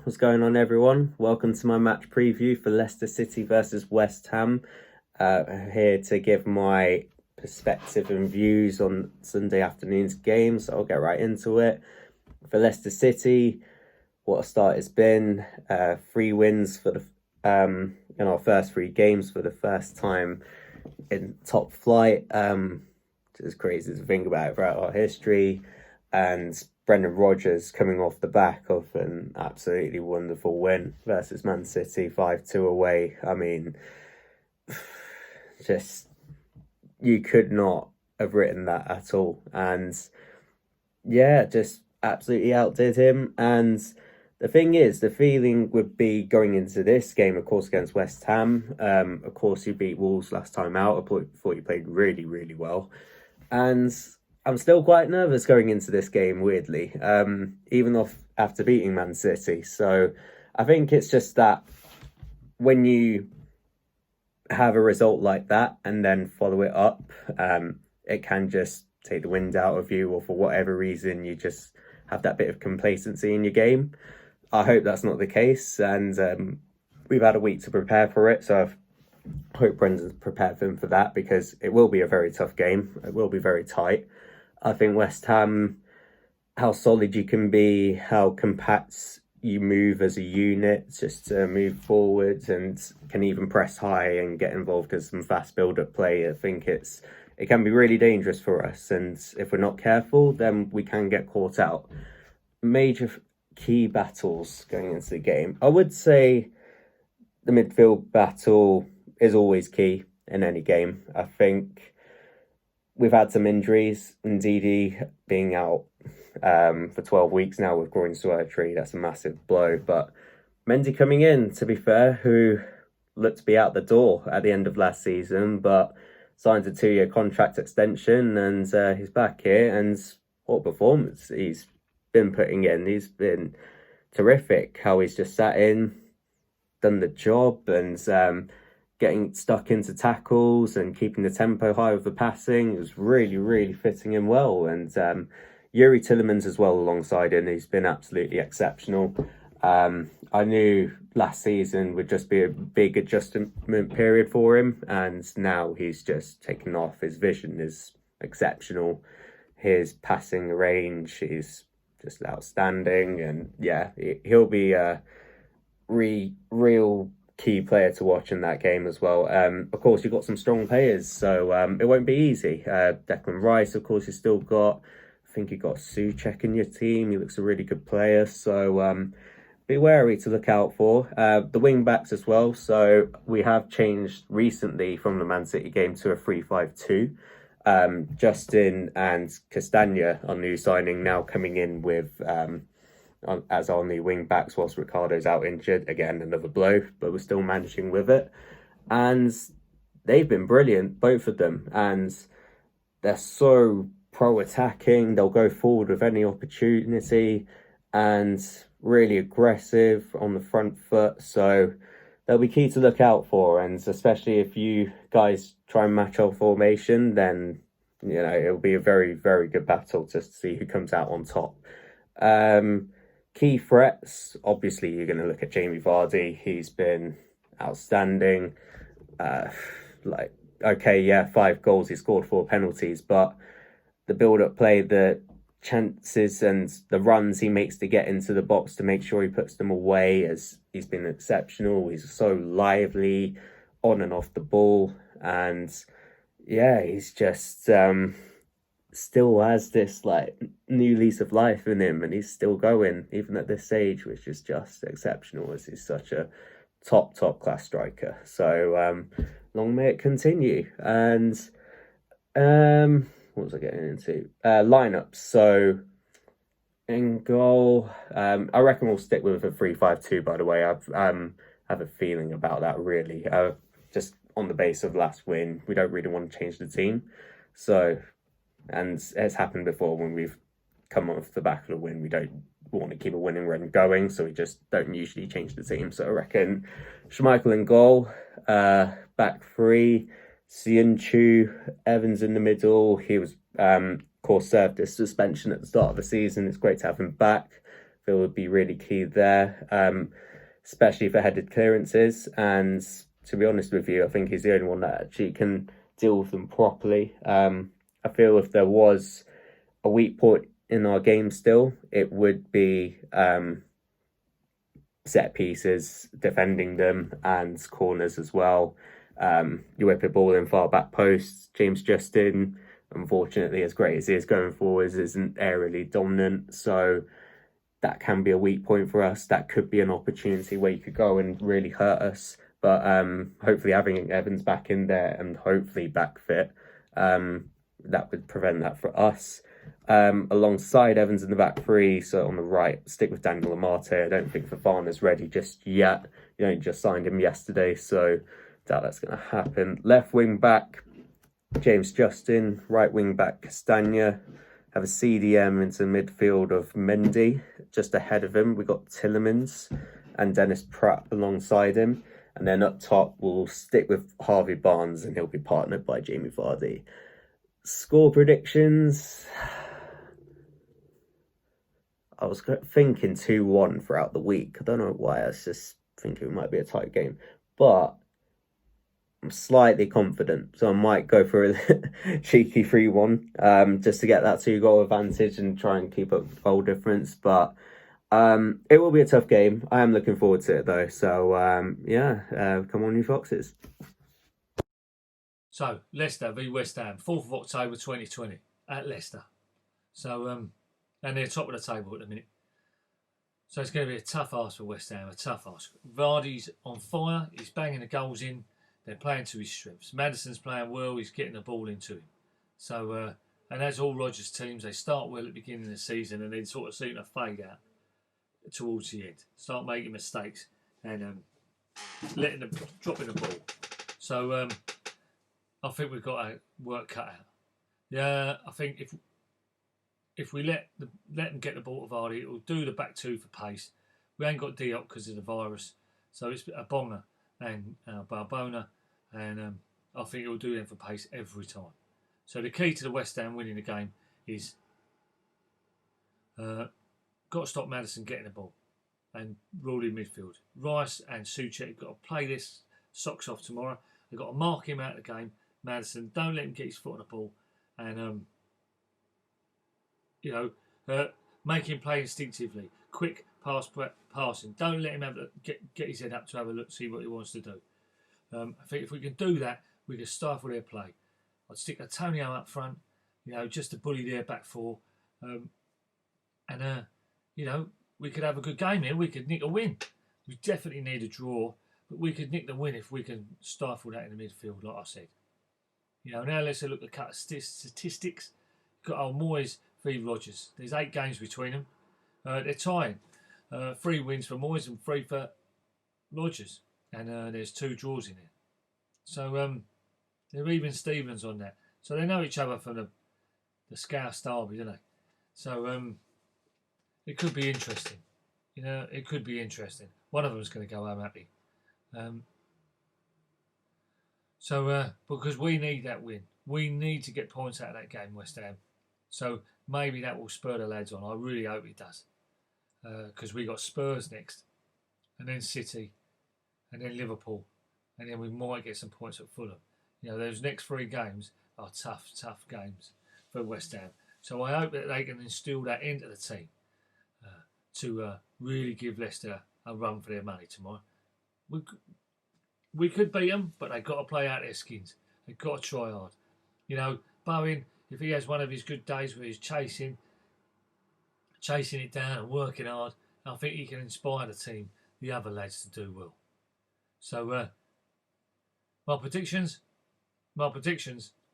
What's going on, everyone? Welcome to my match preview for Leicester City versus West Ham. Here to give my perspective and views on Sunday afternoon's game, so I'll get right into it. For Leicester City, what a start it's been. 3 wins for the in our first 3 games for the first time in top flight. It's crazy to think about it throughout our history, and Brendan Rodgers coming off the back of an absolutely wonderful win versus Man City, 5-2 away. I mean, just you could not have written that at all. And yeah, just absolutely outdid him. And the thing is, the feeling would be going into this game, of course, against West Ham. Of course, you beat Wolves last time out. I thought you played really, really well. And I'm still quite nervous going into this game, weirdly, even after beating Man City. So I think it's just that when you have a result like that and then follow it up, it can just take the wind out of you, or for whatever reason, you just have that bit of complacency in your game. I hope that's not the case, and we've had a week to prepare for it, so I hope Brendan's prepared for that, because it will be a very tough game. It will be very tight. I think West Ham, how solid you can be, how compact you move as a unit, just to move forward, and can even press high and get involved in some fast build-up play. I think it can be really dangerous for us, and if we're not careful, then we can get caught out. Major key battles going into the game. I would say the midfield battle is always key in any game. I think we've had some injuries, Ndidi being out for 12 weeks now with groin surgery. That's a massive blow. But Mendy coming in, to be fair, who looked to be out the door at the end of last season, but signed a 2-year contract extension, and he's back here. And what a performance he's been putting in. He's been terrific. How he's just sat in, done the job, and getting stuck into tackles and keeping the tempo high with the passing. It was really, really fitting in well. And Yuri Tillemans as well alongside him. He's been absolutely exceptional. I knew last season would just be a big adjustment period for him, and now he's just taken off. His vision is exceptional. His passing range is just outstanding. And yeah, he'll be a real key player to watch in that game as well. Of course, you've got some strong players, so it won't be easy. Declan Rice, of course, you've still got, I think you've got Souček in your team. He looks a really good player, so be wary to look out for. The wing backs as well. So we have changed recently from the Man City game to a 3-5-2. Justin and Castagna, our new signing, now coming in with as our new wing backs whilst Ricardo's out injured. Again, another blow, but we're still managing with it. And they've been brilliant, both of them. And they're so pro-attacking. They'll go forward with any opportunity and really aggressive on the front foot. So they'll be key to look out for. And especially if you guys try and match our formation, then, you know, it'll be a very, very good battle just to see who comes out on top. Key threats, obviously, you're going to look at Jamie Vardy. He's been outstanding. Okay, yeah, 5 goals. He scored 4 penalties, but the build-up play, the chances and the runs he makes to get into the box to make sure he puts them away, as he's been exceptional. He's so lively on and off the ball. And yeah, he's just still has this like new lease of life in him, and he's still going even at this age, which is just exceptional, as he's such a top class striker. So long may it continue. And what was I getting into? Lineups. So in goal, I reckon we'll stick with a 3-5-2. By the way, I have a feeling about that, really. Just on the base of last win, we don't really want to change the team. So, and it's happened before when we've come off the back of the win, we don't want to keep a winning run going, so we just don't usually change the team. So I reckon Schmeichel in goal, back 3, Siunchu, Evans in the middle. He was, of course, served his suspension at the start of the season. It's great to have him back. feel would be really key there, especially for headed clearances. And to be honest with you, I think he's the only one that actually can deal with them properly. I feel if there was a weak point in our game still, it would be set pieces, defending them, and corners as well. You whip a ball in far back posts. James Justin, unfortunately, as great as he is going forwards, isn't aerially dominant. So that can be a weak point for us. That could be an opportunity where you could go and really hurt us. But hopefully having Evans back in there and hopefully back fit, that would prevent that for us. Alongside Evans in the back three, so on the right, stick with Daniel Amarte. I don't think Fofana's ready just yet. You know, just signed him yesterday, so doubt that's going to happen. Left wing back, James Justin. Right wing back, Castagna. Have a CDM into midfield of Mendy. Just ahead of him, we got Tillemans and Dennis Pratt alongside him. And then up top, we'll stick with Harvey Barnes, and he'll be partnered by Jamie Vardy. Score predictions. I was thinking 2-1 throughout the week. I don't know why. I was just thinking it might be a tight game. But I'm slightly confident. So I might go for a cheeky 3-1 just to get that 2-goal advantage and try and keep up the goal difference. But it will be a tough game. I am looking forward to it, though. So, come on, you Foxes. So, Leicester v West Ham, 4th of October 2020 at Leicester. So, and they're top of the table at the minute. So it's going to be a tough ask for West Ham, a tough ask. Vardy's on fire. He's banging the goals in. They're playing to his strengths. Maddison's playing well. He's getting the ball into him. So, and as all Rodgers teams, they start well at the beginning of the season and then sort of seem to fade out towards the end. Start making mistakes and dropping the ball. So, I think we've got our work cut out. Yeah, I think if we let them get the ball to Vardy, it will do the back two for pace. We ain't got Diop because of the virus, so it's a Bonga and Barbona, and I think it will do them for pace every time. So the key to the West Ham winning the game is got to stop Maddison getting the ball and ruling midfield. Rice and Souček have got to play this socks off tomorrow. They've got to mark him out of the game. Maddison, don't let him get his foot on the ball, and make him play instinctively, quick passing. Don't let him get his head up to have a look, see what he wants to do. I think if we can do that, we can stifle their play. I'd stick Antonio up front, just to bully their back four, we could have a good game here. We could nick a win. We definitely need a draw, but we could nick the win if we can stifle that in the midfield, like I said. Now let's look at the statistics. Got old Moyes v Rodgers. There's 8 games between them. They're tying. 3 wins for Moyes and 3 for Rodgers. And there's 2 draws in there. So they're even Stevens on that. So they know each other from the Scouse Derby, don't they? So it could be interesting. It could be interesting. One of them's going to go home happy. Because we need that win. We need to get points out of that game, West Ham. So maybe that will spur the lads on. I really hope it does. Because we got Spurs next. And then City. And then Liverpool. And then we might get some points at Fulham. Those next 3 games are tough games for West Ham. So I hope that they can instill that into the team to really give Leicester a run for their money tomorrow. We could beat them, but they've got to play out their skins. They've got to try hard. Bowen, if he has one of his good days where he's chasing it down and working hard, I think he can inspire the team, the other lads, to do well. So, my predictions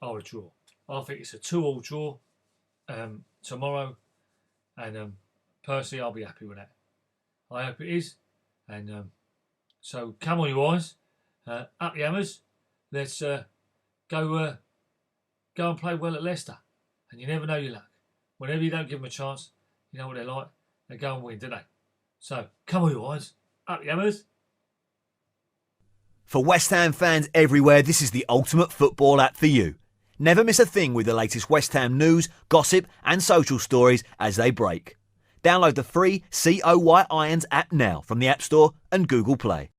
are a draw. I think it's a 2-2 draw tomorrow, and personally, I'll be happy with that. I hope it is, and so come on, you eyes, up the hammers. Let's go and play well at Leicester, and you never know your luck. Whenever you don't give them a chance, you know what they're like. They go and win, don't they? So come on, you eyes, up the hammers. For West Ham fans everywhere, this is the ultimate football app for you. Never miss a thing with the latest West Ham news, gossip and social stories as they break. Download the free COY Irons app now from the App Store and Google Play.